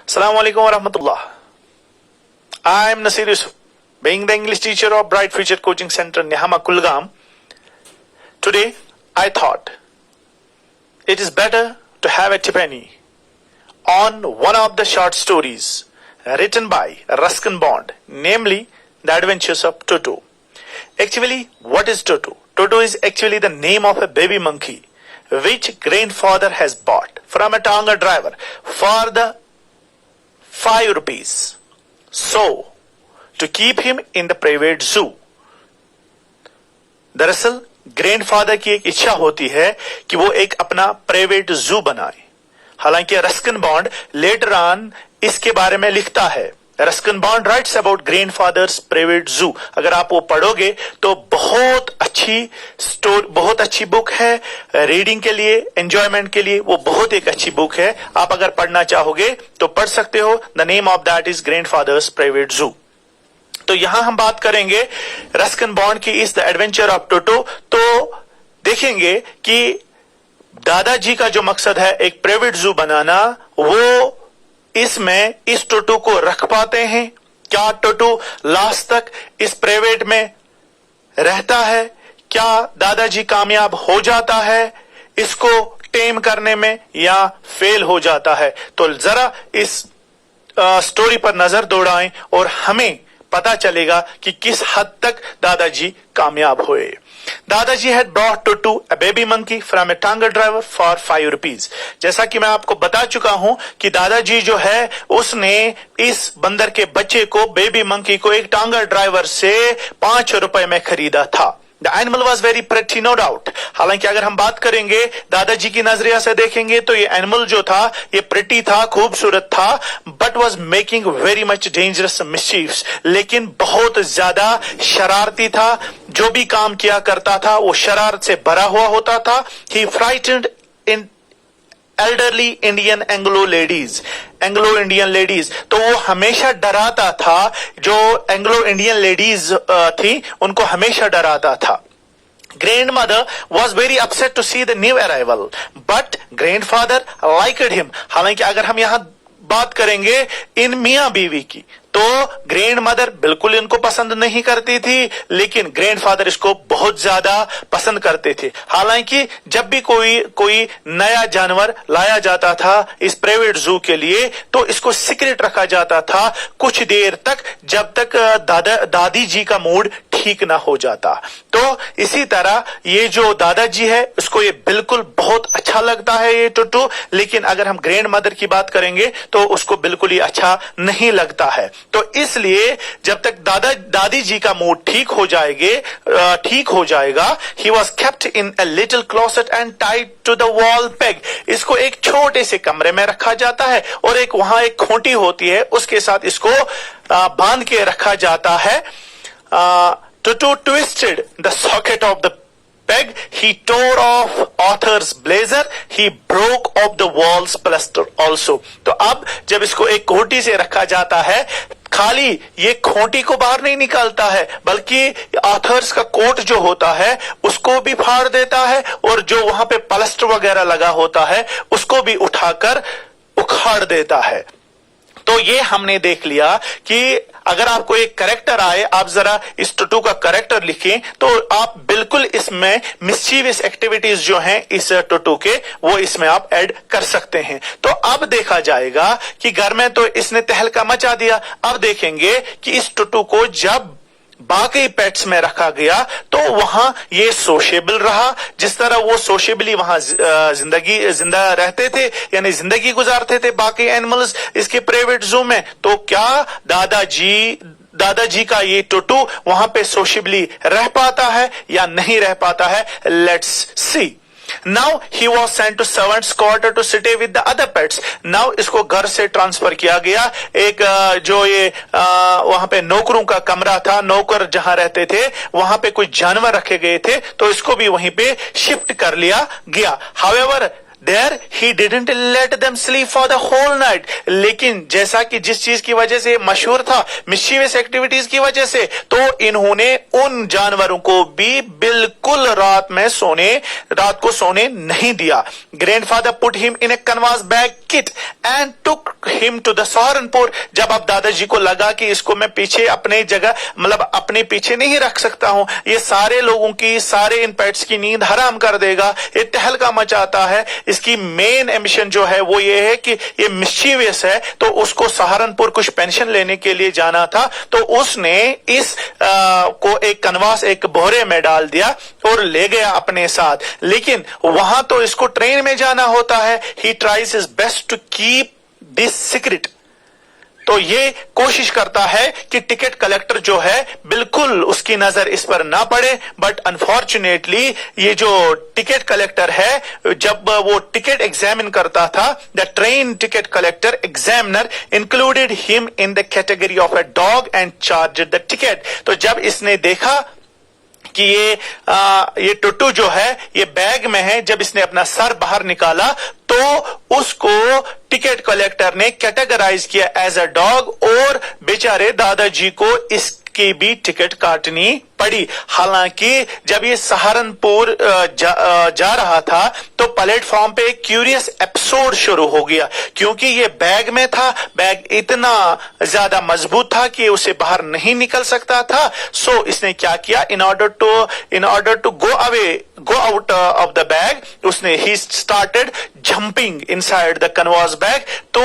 Assalamu alaikum wa rahmatullah. I am Nasir Yusuf, being the English teacher of Bright Future Coaching Center, Nehama Kulgam. Today, I thought it is better to have a tipani on one of the short stories written by Ruskin Bond, namely The Adventures of Toto. Actually, what is Toto? Toto is actually the name of a baby monkey which grandfather has bought from a Tonga driver for the 5 rupees. So, to keep him in the private zoo. दरअसल grandfather की एक इच्छा होती है कि वो एक अपना प्राइवेट जू बनाए। हालांकि रस्किन बॉन्ड लेटर ऑन इसके बारे में लिखता है। Ruskin bond writes about grandfathers private जू। अगर आप वो पढ़ोगे तो बहुत अच्छी बुक है रीडिंग के लिए, एंजॉयमेंट के लिए। वो बहुत एक अच्छी बुक है। आप अगर पढ़ना चाहोगे तो पढ़ सकते हो। The name of that is grandfathers private जू। तो यहां हम बात करेंगे रस्किन बॉन्ड की इस द एडवेंचर ऑफ टोटो। तो देखेंगे कि दादाजी का जो मकसद है एक प्राइवेट जू बनाना, वो इसमें इस टोटो को रख पाते हैं क्या? टोटो लास्ट तक इस प्राइवेट में रहता है क्या? दादाजी कामयाब हो जाता है इसको टेम करने में या फेल हो जाता है? तो जरा इस स्टोरी पर नजर दौड़ाएं और हमें पता चलेगा कि किस हद तक दादाजी कामयाब हुए। दादाजी had brought Toto, a baby monkey, from a Tonga driver for 5 rupees. जैसा कि मैं आपको बता चुका हूं कि दादाजी जो है उसने इस बंदर के बच्चे को, बेबी मंकी को, एक टांगा ड्राइवर से 5 रुपए में खरीदा था। The animal was very pretty, no doubt. हालांकि अगर हम बात करेंगे दादाजी की नजरिया से देखेंगे तो ये एनिमल जो था ये प्रिटी था, खूबसूरत था, but was making very much dangerous मिस्चीव्स। लेकिन बहुत ज्यादा शरारती था। जो भी काम किया करता था वो शरारत से भरा हुआ होता था। He frightened in elderly Indian Anglo Indian ladies. तो वो हमेशा डराता था, जो एंग्लो इंडियन लेडीज थी उनको हमेशा डराता था। Grandmother was very upset to see the new arrival, but grandfather liked him. हालांकि अगर हम यहां बात करेंगे इन मियां बीवी की तो ग्रैंड मदर बिल्कुल इनको पसंद नहीं करती थी, लेकिन ग्रैंडफादर इसको बहुत ज्यादा पसंद करते थे। हालांकि जब भी कोई नया जानवर लाया जाता था इस प्राइवेट जू के लिए तो इसको सीक्रेट रखा जाता था कुछ देर तक, जब तक दादी जी का मूड ठीक ना हो जाता। तो इसी तरह ये जो दादाजी है उसको ये बिल्कुल बहुत अच्छा लगता है ये टोटो, लेकिन अगर हम ग्रैंड मदर की बात करेंगे तो उसको बिल्कुल ही अच्छा नहीं लगता है। तो इसलिए जब तक दादी जी का मूड ठीक हो जाएगा, he was kept in a little closet and tied to the wall peg. इसको एक छोटे से कमरे में रखा जाता है और वहां एक खूंटी होती है, उसके साथ इसको बांध के रखा जाता है। Toto twisted the socket of the peg. He tore off Arthur's blazer. He broke off the wall's plaster also. तो अब जब इसको एक खूंटी से रखा जाता है, खाली ये खूंटी को बाहर नहीं निकालता है बल्कि आर्थर्स का कोट जो होता है उसको भी फाड़ देता है और जो वहां पे प्लास्टर वगैरह लगा होता है उसको भी उठाकर उखाड़ देता है। तो ये हमने देख लिया कि अगर आपको एक करेक्टर आए, आप जरा इस टोटो का करेक्टर लिखें तो आप बिल्कुल इसमें मिस्चीवियस एक्टिविटीज जो हैं इस टोटो के वो इसमें आप ऐड कर सकते हैं। तो अब देखा जाएगा कि घर में तो इसने तहलका मचा दिया। अब देखेंगे कि इस टोटो को जब बाकी पेट्स में रखा गया तो वहां ये सोशेबल रहा, जिस तरह वो सोशेबली वहां जिंदा रहते थे, यानी जिंदगी गुजारते थे बाकी एनिमल्स इसके प्राइवेट जू में। तो क्या दादाजी का ये टोटो वहां पे सोशेबली रह पाता है या नहीं रह पाता है? Let's see. Now he was sent to servants' quarter to stay with the other pets. Now इसको घर से ट्रांसफर किया गया। एक जो ये वहां पे नौकरों का कमरा था, नौकर जहां रहते थे वहां पे कुछ जानवर रखे गए थे तो इसको भी वहीं पे शिफ्ट कर लिया गया। However, There he didn't let them sleep for the whole night. लेकिन जैसा कि जिस चीज की वजह से मशहूर था, मिस्चीवियस एक्टिविटीज की वजह से, तो इन्होंने उन जानवरों को भी बिल्कुल रात को सोने नहीं दिया. Grandfather put him in a canvas bag kit and took him to the Saharanpur. जब अब दादाजी को लगा कि इसको मैं पीछे अपने जगह मतलब अपने पीछे नहीं रख सकता हूं, ये सारे लोगों की, सारे इन पेट्स की नींद हराम कर देगा, ये तहलका मचाता है, इसकी मेन एम्बिशन जो है वो ये है कि ये मिस्चीवियस है, तो उसको सहारनपुर कुछ पेंशन लेने के लिए जाना था। तो उसने इस को एक कनवास एक बोरे में डाल दिया और ले गया अपने साथ। लेकिन वहां तो इसको ट्रेन में जाना होता है। He tries his best to keep this secret. तो ये कोशिश करता है कि टिकट कलेक्टर जो है बिल्कुल उसकी नजर इस पर ना पड़े, बट अनफॉर्चुनेटली ये जो टिकट कलेक्टर है, जब वो टिकट एग्जामिन करता था, the train ticket collector examiner included him in the category of a dog and charged the ticket. तो जब इसने देखा कि ये टुट्टू जो है ये बैग में है, जब इसने अपना सर बाहर निकाला तो उसको टिकट कलेक्टर ने कैटेगराइज किया एज अ डॉग और बेचारे दादाजी को इसकी भी टिकट काटनी पड़ी। हालांकि जब ये सहारनपुर जा रहा था तो प्लेटफॉर्म पे एक क्यूरियस एपिसोड शुरू हो गया, क्योंकि ये बैग में था, बैग इतना ज्यादा मजबूत था कि उसे बाहर नहीं निकल सकता था। सो इसने क्या किया, in order to go out of the bag, उसने ही started jumping inside the canvas bag. तो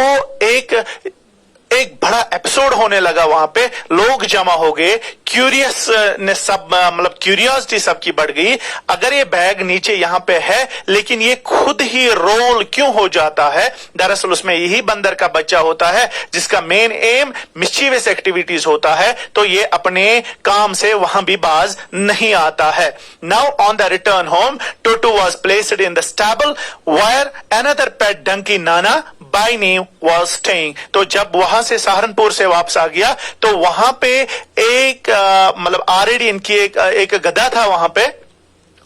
एक बड़ा एपिसोड होने लगा, वहां पे लोग जमा हो गए, क्यूरियस ने सब मतलब क्यूरियोसिटी सबकी बढ़ गई। अगर ये बैग नीचे यहां पे है लेकिन ये खुद ही रोल क्यों हो जाता है, दरअसल उसमें यही बंदर का बच्चा होता है जिसका मेन एम मिस्चीवियस एक्टिविटीज होता है, तो ये अपने काम से वहां भी बाज नहीं आता है। Now on the return home Tutu was placed in the stable where another pet donkey Nana by name was staying. तो जब वहां से सहारनपुर से वापस आ गया तो वहां पे एक मतलब ऑलरेडी इनकी एक गधा था, वहां पे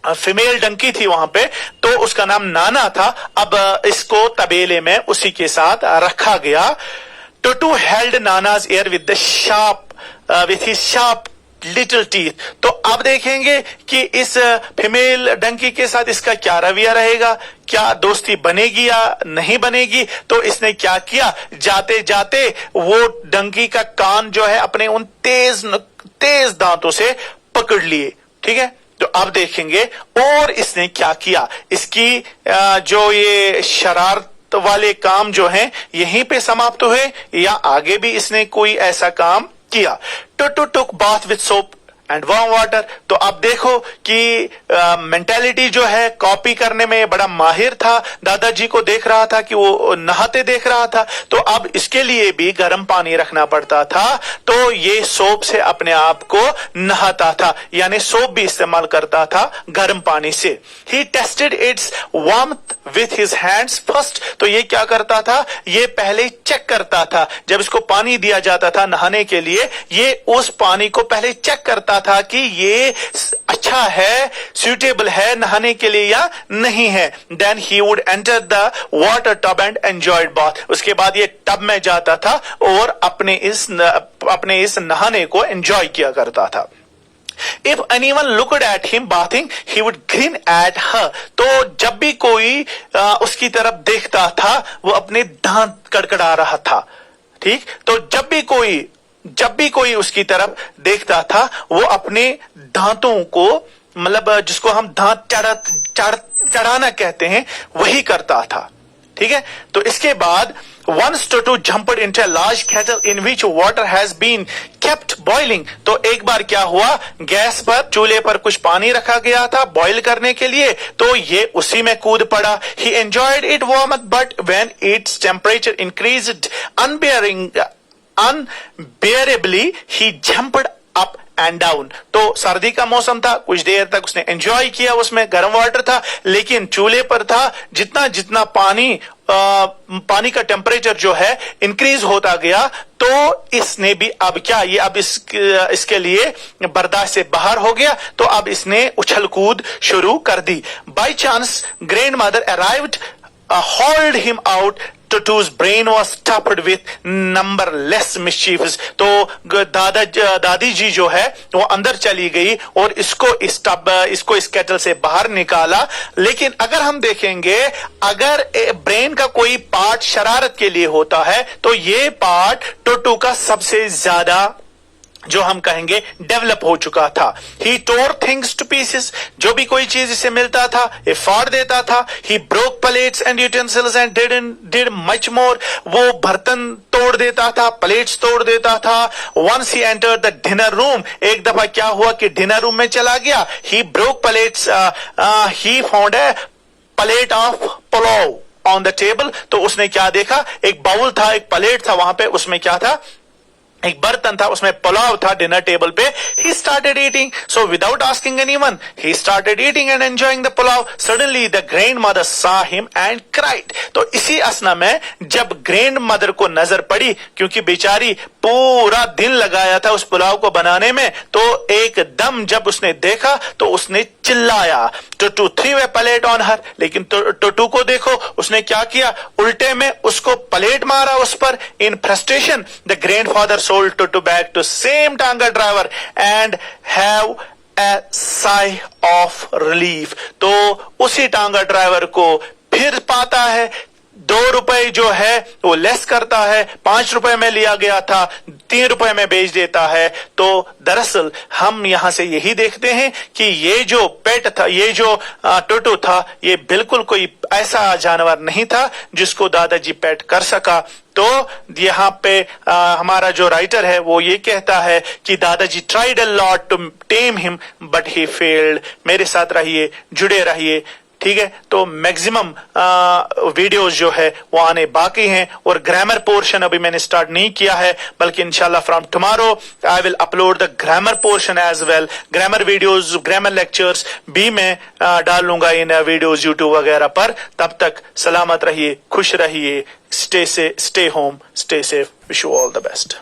फीमेल डंकी थी वहां पे, तो उसका नाम नाना था। अब इसको तबेले में उसी के साथ रखा गया। Tutu held Nana's ear with his sharp little teeth. तो अब देखेंगे कि इस फीमेल डंकी के साथ इसका क्या रवैया रहेगा, क्या दोस्ती बनेगी या नहीं बनेगी। तो इसने क्या किया, जाते जाते वो डंकी का कान जो है अपने उन तेज दांतों से पकड़ लिए। ठीक है, तो अब देखेंगे और इसने क्या किया, इसकी जो ये शरारत वाले काम जो हैं यहीं पे समाप्त हुए या आगे भी इसने कोई ऐसा काम किया। Tutu took bath with soap and warm water. तो अब देखो कि मेंटालिटी जो है कॉपी करने में बड़ा माहिर था। दादाजी को देख रहा था कि वो नहाते देख रहा था, तो अब इसके लिए भी गर्म पानी रखना पड़ता था, तो ये सोप से अपने आप को नहाता था, यानी सोप भी इस्तेमाल करता था गर्म पानी से। He tested its warmth with his hands first. तो ये क्या करता था, ये पहले चेक करता था, जब इसको पानी दिया जाता था नहाने के लिए, ये उस पानी को पहले चेक करता था कि ये अच्छा है, सूटेबल है नहाने के लिए या नहीं है। Then he would enter the water tub and enjoyed bath. उसके बाद ये टब में जाता था और अपने इस नहाने को एंजॉय किया करता था। If anyone looked at him bathing, he would grin at her. तो जब भी कोई उसकी तरफ देखता था वो अपने दांत कड़कड़ा रहा था। ठीक, तो जब भी कोई उसकी तरफ देखता था वो अपने दांतों को, मतलब जिसको हम दांत चढ़ाना कहते हैं, वही करता था। ठीक है, तो इसके बाद once Toto jumped into a large kettle in which water has been kept boiling. तो एक बार क्या हुआ, गैस पर चूल्हे पर कुछ पानी रखा गया था बॉईल करने के लिए, तो ये उसी में कूद पड़ा। He enjoyed it warm, but when its temperature increased unbearably, he jumped up and down. तो सर्दी का मौसम था, कुछ देर तक उसने एंजॉय किया, उसमें गर्म वाटर था, लेकिन चूल्हे पर था, जितना पानी का टेम्परेचर जो है इंक्रीज होता गया, तो इसने भी अब क्या, ये अब इसके लिए बर्दाश्त से बाहर हो गया, तो अब इसने उछल कूद शुरू कर दी। By chance grandmother arrived, hauled him out Tutu's brain was stuffed with numberless mischiefs. तो दादी जी जो है वो अंदर चली गई और इसको इस केटल से बाहर निकाला। लेकिन अगर हम देखेंगे, अगर ब्रेन का कोई पार्ट शरारत के लिए होता है तो ये पार्ट टुटू का सबसे ज्यादा जो हम कहेंगे डेवलप हो चुका था। ही टोर थिंग्स टू पीसेस, जो भी कोई चीज इसे मिलता था ये फाड़ देता था। He broke plates and utensils and did much more, वो बर्तन तोड़ देता था, प्लेट्स तोड़ देता था। Once he entered the dinner room, एक दफा क्या हुआ कि डिनर रूम में चला गया। ही broke plates, he found a plate of pulao on the table, तो उसने क्या देखा, एक बाउल था, एक प्लेट था वहां पे, उसमें क्या था, एक बर्तन था, उसमें पुलाव था डिनर टेबल पे। He started eating, so without asking anyone, he started eating and enjoying the pulav. Suddenly the grandmother saw him and cried. तो इसी असना में जब ग्रैंडमदर को नजर पड़ी, क्योंकि बेचारी पूरा दिन लगाया था उस पुलाव को बनाने में, तो एकदम जब उसने देखा तो उसने चिल्लाया। Toto threw a plate on her, लेकिन टुटू को देखो उसने क्या किया, उल्टे में उसको प्लेट मारा उस पर। In frustration the grandfather sold Tutu back to same tanga driver and have a sigh of relief. तो उसी टांगा ड्राइवर को फिर पाता है, 2 रुपए जो है वो लेस करता है, 5 रुपए में लिया गया था 3 रुपए में बेच देता है। तो दरअसल हम यहां से यही देखते हैं कि ये जो पेट था, ये जो टुटू था, ये बिल्कुल कोई ऐसा जानवर नहीं था जिसको दादाजी पेट कर सका। तो यहाँ पे हमारा जो राइटर है वो ये कहता है कि दादाजी tried a lot to tame him but he failed. मेरे साथ रहिए, जुड़े रहिए, ठीक है। तो मैक्सिमम वीडियोस जो है वो आने बाकी हैं, और ग्रामर पोर्शन अभी मैंने स्टार्ट नहीं किया है, बल्कि इंशाल्लाह from tomorrow I will upload the grammar portion as well. Grammar videos, grammar lectures भी मैं डाल लूंगा इन वीडियोस यूट्यूब वगैरह पर। तब तक सलामत रहिए, खुश रहिए, stay home, stay safe, wish you all the best.